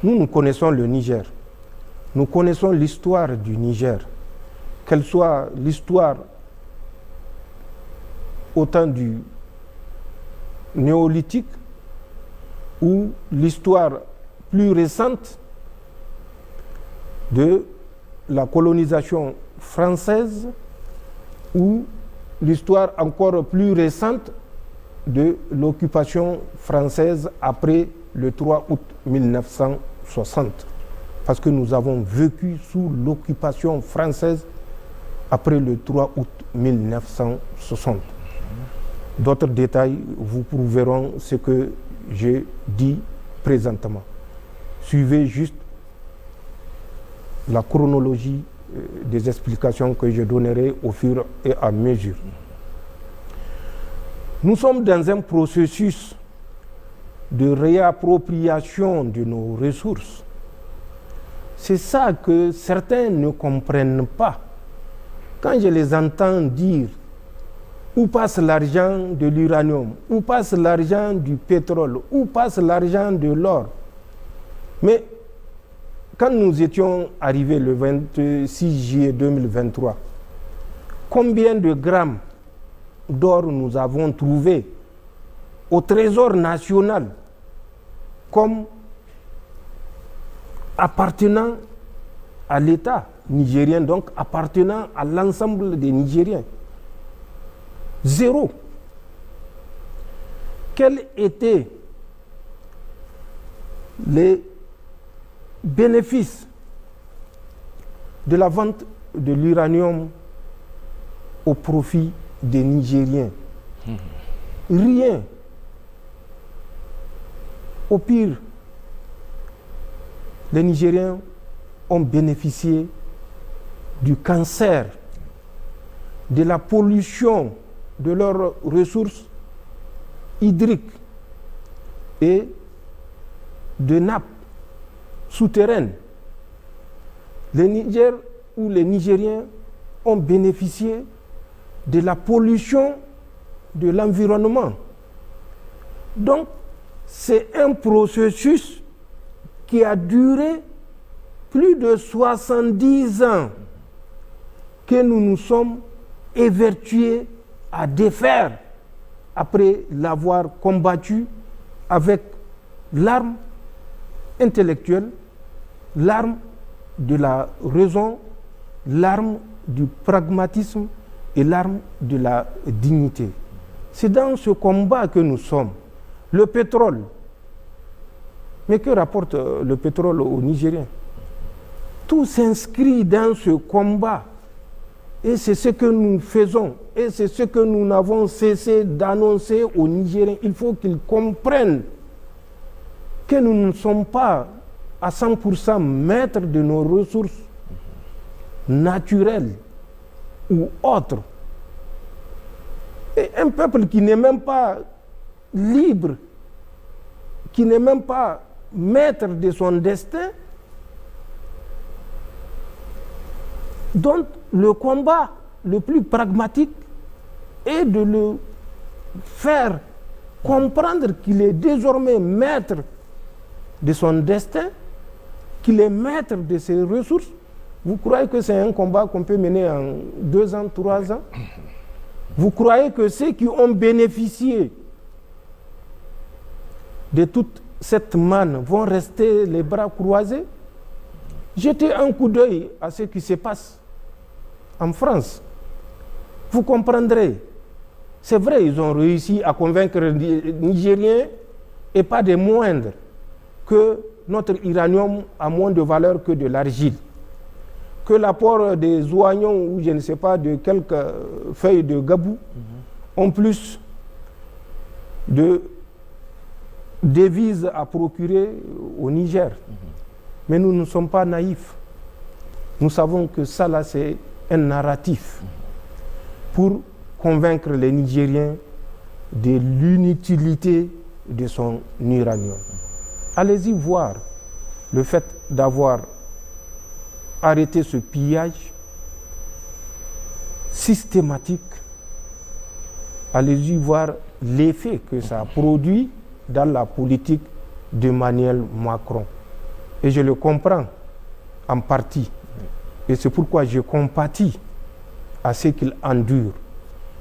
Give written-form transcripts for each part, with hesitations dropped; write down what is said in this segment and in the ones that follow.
Nous connaissons le Niger. Nous connaissons l'histoire du Niger, qu'elle soit l'histoire au temps du néolithique ou l'histoire plus récente de la colonisation française ou l'histoire encore plus récente de l'occupation française après le 3 août 1960. Parce que nous avons vécu sous l'occupation française après le 3 août 1960. D'autres détails vous prouveront ce que j'ai dit présentement. Suivez juste la chronologie des explications que je donnerai au fur et à mesure. Nous sommes dans un processus de réappropriation de nos ressources. C'est ça que certains ne comprennent pas. Quand je les entends dire où passe l'argent de l'uranium, où passe l'argent du pétrole, où passe l'argent de l'or. Mais quand nous étions arrivés le 26 juillet 2023, combien de grammes d'or nous avons trouvé au Trésor national comme appartenant à l'État nigérien, donc appartenant à l'ensemble des Nigériens? Zéro. Quels étaient les bénéfices de la vente de l'uranium au profit des Nigériens? Rien. Au pire, les Nigériens ont bénéficié du cancer, de la pollution de leurs ressources hydriques et de nappes souterraines. Le Niger ou les Nigériens ont bénéficié de la pollution de l'environnement. Donc, c'est un processus qui a duré plus de 70 ans que nous nous sommes évertués à défaire après l'avoir combattu avec l'arme intellectuelle, l'arme de la raison, l'arme du pragmatisme et l'arme de la dignité. C'est dans ce combat que nous sommes. Le pétrole. Mais que rapporte le pétrole aux Nigériens? Tout s'inscrit dans ce combat. Et c'est ce que nous faisons. Et c'est ce que nous n'avons cessé d'annoncer aux Nigériens. Il faut qu'ils comprennent que nous ne sommes pas à 100% maîtres de nos ressources naturelles ou autres. Et un peuple qui n'est même pas libre, qui n'est même pas maître de son destin, donc le combat le plus pragmatique est de le faire comprendre qu'il est désormais maître de son destin, qu'il est maître de ses ressources. Vous croyez que c'est un combat qu'on peut mener en 2 ans, 3 ans? Vous croyez que ceux qui ont bénéficié de toute cette manne vont rester les bras croisés? Jetez un coup d'œil à ce qui se passe en France. Vous comprendrez. C'est vrai, ils ont réussi à convaincre les Nigériens, et pas des moindres, que notre uranium a moins de valeur que de l'argile, que l'apport des oignons ou je ne sais pas de quelques feuilles de gabou ont plus de devises à procurer au Niger. Mais nous ne sommes pas naïfs. Nous savons que ça là c'est un narratif pour convaincre les Nigériens de l'inutilité de son uranium. Allez-y voir le fait d'avoir arrêté ce pillage systématique. Allez-y voir l'effet que ça a produit dans la politique d'Emmanuel Macron. Et je le comprends en partie. Et c'est pourquoi je compatis à ce qu'il endure.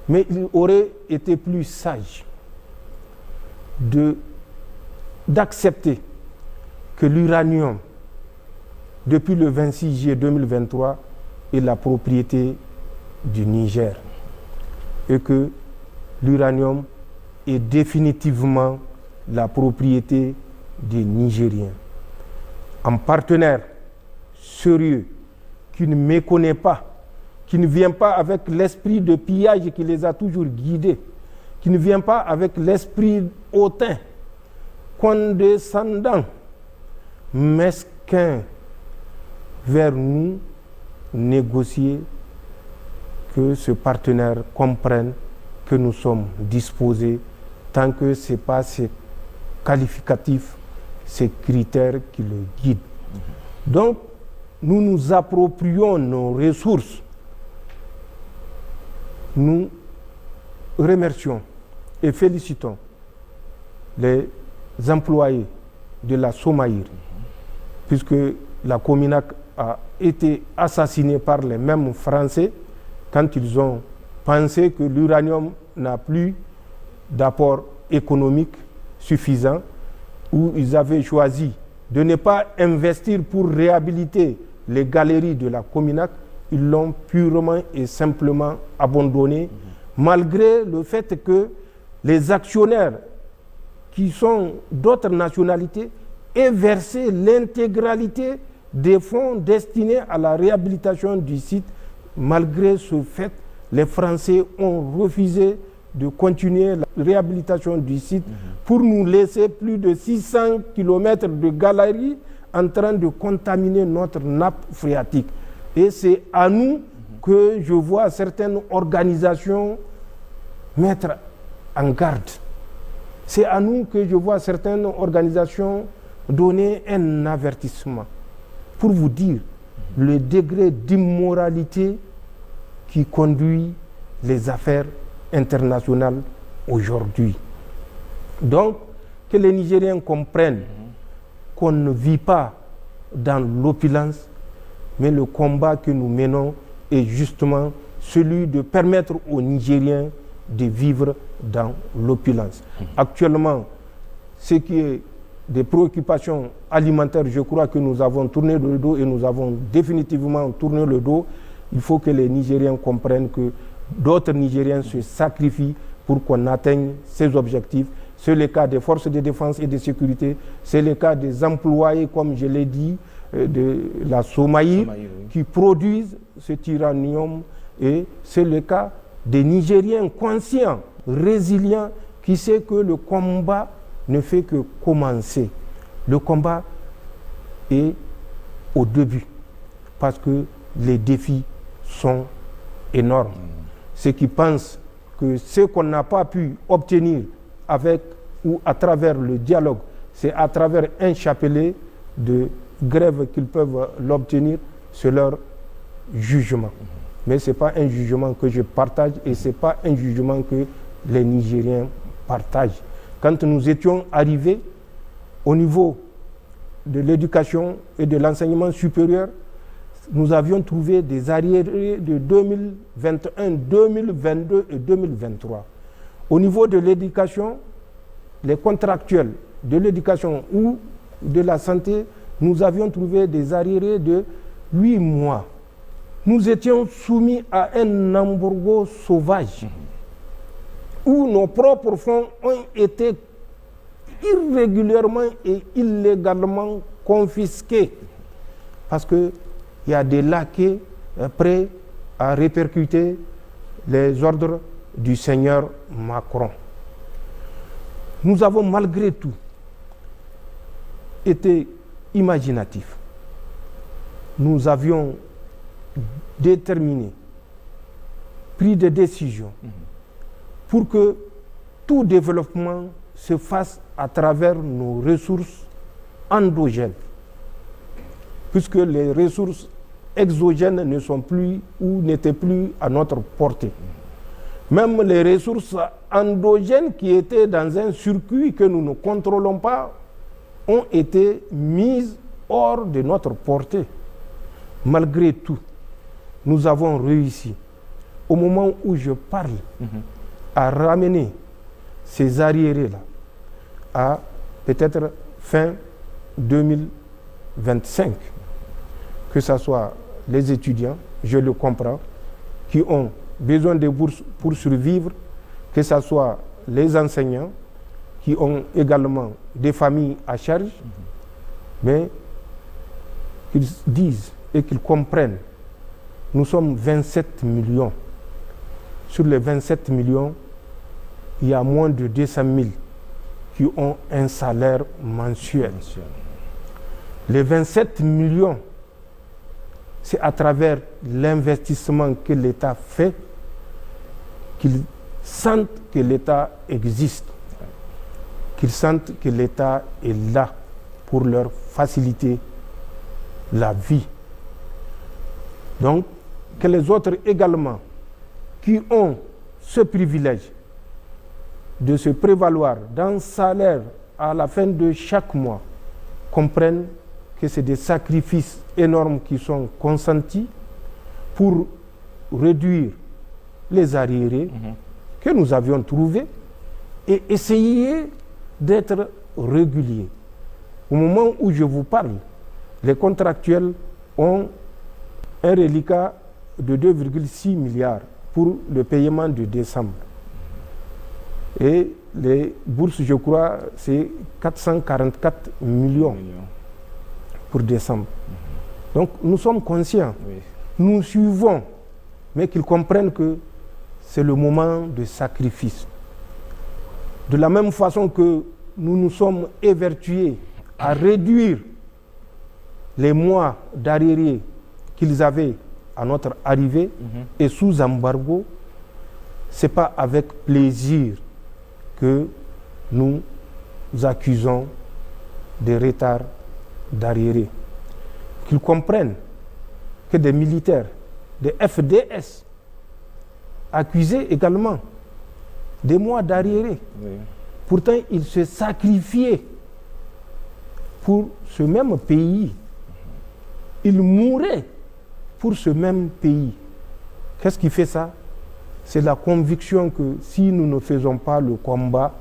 Mais il aurait été plus sage d'accepter que l'uranium, depuis le 26 juillet 2023, est la propriété du Niger. Et que l'uranium est définitivement la propriété des Nigériens. Un partenaire sérieux qui ne méconnaît pas, qui ne vient pas avec l'esprit de pillage qui les a toujours guidés, qui ne vient pas avec l'esprit hautain, condescendant, mesquin vers nous, négocier, que ce partenaire comprenne que nous sommes disposés tant que ce n'est pas ces qualificatifs, ces critères qui le guident. Donc, nous nous approprions nos ressources. Nous remercions et félicitons les employés de la Somaïr, puisque la Cominac a été assassinée par les mêmes Français quand ils ont pensé que l'uranium n'a plus d'apport économique suffisant, où ils avaient choisi de ne pas investir pour réhabiliter les galeries de la Cominac. Ils l'ont purement et simplement abandonné, malgré le fait que les actionnaires qui sont d'autres nationalités aient versé l'intégralité des fonds destinés à la réhabilitation du site. Malgré ce fait, les Français ont refusé de continuer la réhabilitation du site pour nous laisser plus de 600 km de galeries en train de contaminer notre nappe phréatique. Et c'est à nous que je vois certaines organisations mettre en garde. C'est à nous que je vois certaines organisations donner un avertissement pour vous dire le degré d'immoralité qui conduit les affaires internationales aujourd'hui. Donc, que les Nigériens comprennent qu'on ne vit pas dans l'opulence, mais le combat que nous menons est justement celui de permettre aux Nigériens de vivre dans l'opulence. Actuellement, ce qui est des préoccupations alimentaires, je crois que nous avons tourné le dos et nous avons définitivement tourné le dos. Il faut que les Nigériens comprennent que d'autres Nigériens se sacrifient pour qu'on atteigne ces objectifs. C'est le cas des forces de défense et de sécurité, c'est le cas des employés, comme je l'ai dit, de la Somaïr, qui produisent cet uranium, et c'est le cas des Nigériens conscients, résilients, qui savent que le combat ne fait que commencer. Le combat est au début, parce que les défis sont énormes. Ceux qui pensent que ce qu'on n'a pas pu obtenir avec ou à travers le dialogue, c'est à travers un chapelet de grève qu'ils peuvent l'obtenir, c'est leur jugement. Mais ce n'est pas un jugement que je partage et ce n'est pas un jugement que les Nigériens partagent. Quand nous étions arrivés au niveau de l'éducation et de l'enseignement supérieur, nous avions trouvé des arriérés de 2021, 2022 et 2023. Au niveau de l'éducation, les contractuels de l'éducation ou de la santé, nous avions trouvé des arriérés de 8 mois. Nous étions soumis à un embargo sauvage où nos propres fonds ont été irrégulièrement et illégalement confisqués parce qu'il y a des laquais prêts à répercuter les ordres du Seigneur Macron. Nous avons malgré tout été imaginatifs. Nous avions déterminé, pris des décisions pour que tout développement se fasse à travers nos ressources endogènes, puisque les ressources exogènes ne sont plus ou n'étaient plus à notre portée. Même les ressources endogènes qui étaient dans un circuit que nous ne contrôlons pas ont été mises hors de notre portée. Malgré tout, nous avons réussi, au moment où je parle, à ramener ces arriérés-là à peut-être fin 2025, que ce soit les étudiants, je le comprends, qui ont besoin de bourses pour survivre, que ce soit les enseignants, qui ont également des familles à charge, mais qu'ils disent et qu'ils comprennent, nous sommes 27 millions. Sur les 27 millions, il y a moins de 200 000 qui ont un salaire mensuel. Les 27 millions, c'est à travers l'investissement que l'État fait qu'ils sentent que l'État existe, qu'ils sentent que l'État est là pour leur faciliter la vie. Donc, que les autres également, qui ont ce privilège de se prévaloir d'un salaire à la fin de chaque mois, comprennent que c'est des sacrifices énormes qui sont consentis pour réduire les arriérés que nous avions trouvés et essayer d'être réguliers. Au moment où je vous parle, les contractuels ont un reliquat de 2,6 milliards pour le paiement de décembre. Et les bourses, je crois, c'est 444 millions pour décembre. Donc nous sommes conscients, nous suivons, mais qu'ils comprennent que c'est le moment de sacrifice. De la même façon que nous nous sommes évertués à réduire les mois d'arriérés qu'ils avaient à notre arrivée et sous embargo, ce n'est pas avec plaisir que nous accusons des retards d'arriérés. Qu'ils comprennent que des militaires, des FDS, accusés également des mois d'arriérés. Pourtant, ils se sacrifiaient pour ce même pays. Ils mouraient pour ce même pays. Qu'est-ce qui fait ça? C'est la conviction que si nous ne faisons pas le combat,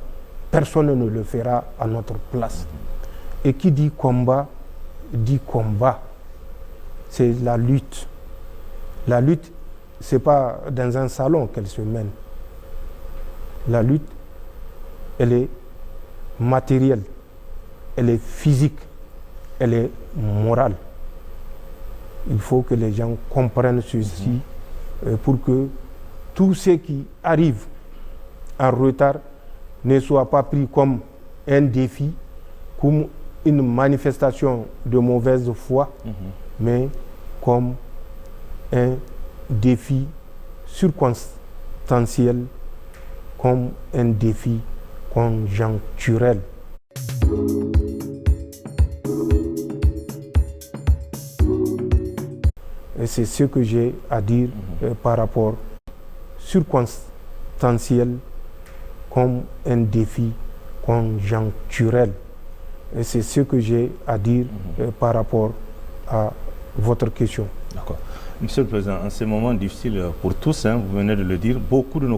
personne ne le fera à notre place. Et qui dit combat, dit combat. C'est la lutte. La lutte, ce n'est pas dans un salon qu'elle se mène. La lutte, elle est matérielle, elle est physique, elle est morale. Il faut que les gens comprennent ceci pour que tout ce qui arrive en retard ne soit pas pris comme un défi, comme une manifestation de mauvaise foi, mais comme un défi circonstanciel, comme un défi conjoncturel. Et c'est ce que j'ai à dire par rapport circonstanciel comme un défi conjoncturel. Et c'est ce que j'ai à dire par rapport à votre question. D'accord. Monsieur le Président, en ces moments difficiles pour tous, vous venez de le dire, beaucoup de nos